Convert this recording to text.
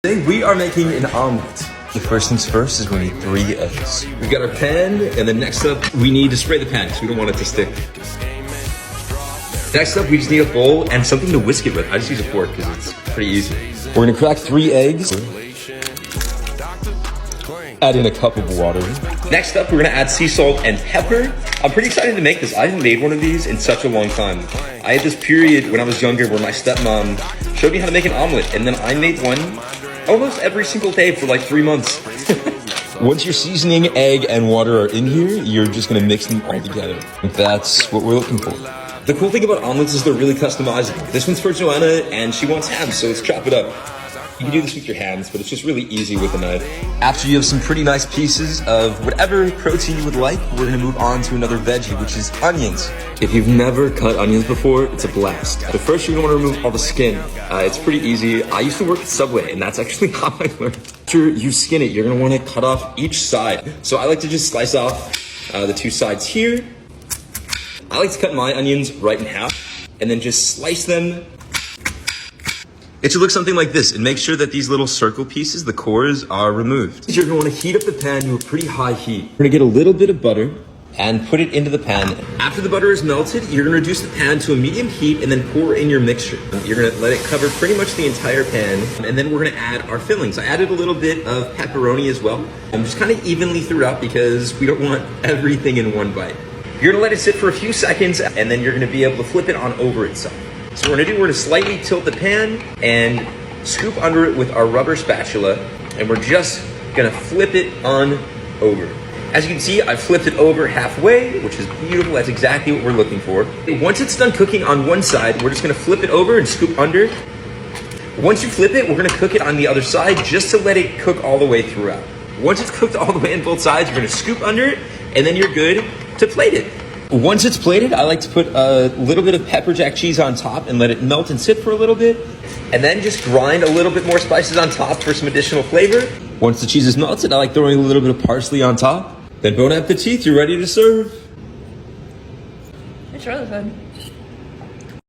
Today we are making an omelet. The first things first is we need 3 eggs. We've got our pan, and then next up we need to spray the pan because we don't want it to stick. Next up we just need a bowl and something to whisk it with. I just use a fork because it's pretty easy. We're gonna crack 3 eggs. Add in a cup of water. Next up, we're gonna add sea salt and pepper. I'm pretty excited to make this. I haven't made one of these in such a long time. I had this period when I was younger where my stepmom showed me how to make an omelet, and then I made one almost every single day for like 3 months. Once your seasoning, egg, and water are in here, you're just gonna mix them all together. That's what we're looking for. The cool thing about omelets is they're really customizable. This one's for Joanna, and she wants ham, so let's chop it up. You can do this with your hands, but it's just really easy with a knife. After you have some pretty nice pieces of whatever protein you would like, we're gonna move on to another veggie, which is onions. If you've never cut onions before, it's a blast. But first, you're gonna wanna remove all the skin. It's pretty easy. I used to work at Subway, and that's actually how I learned. After you skin it, you're gonna wanna cut off each side. So I like to just slice off the 2 sides here. I like to cut my onions right in half, and then just slice them. It should look something like this, and make sure that these little circle pieces, the cores, are removed. You're gonna wanna heat up the pan to a pretty high heat. We're gonna get a little bit of butter and put it into the pan. After the butter is melted, you're gonna reduce the pan to a medium heat and then pour in your mixture. You're gonna let it cover pretty much the entire pan, and then we're gonna add our fillings. I added a little bit of pepperoni as well. Just kind of evenly throughout because we don't want everything in one bite. You're gonna let it sit for a few seconds, and then you're gonna be able to flip it on over itself. So what we're gonna slightly tilt the pan and scoop under it with our rubber spatula, and we're just gonna flip it on over. As you can see, I flipped it over halfway, which is beautiful. That's exactly what we're looking for. Once it's done cooking on one side, we're just gonna flip it over and scoop under. Once you flip it, we're gonna cook it on the other side just to let it cook all the way throughout. Once it's cooked all the way on both sides, you're gonna scoop under it, and then you're good to plate it. Once it's plated, I like to put a little bit of pepper jack cheese on top and let it melt and sit for a little bit. And then just grind a little bit more spices on top for some additional flavor. Once the cheese is melted, I like throwing a little bit of parsley on top. Then bon appetit, you're ready to serve. It's really good.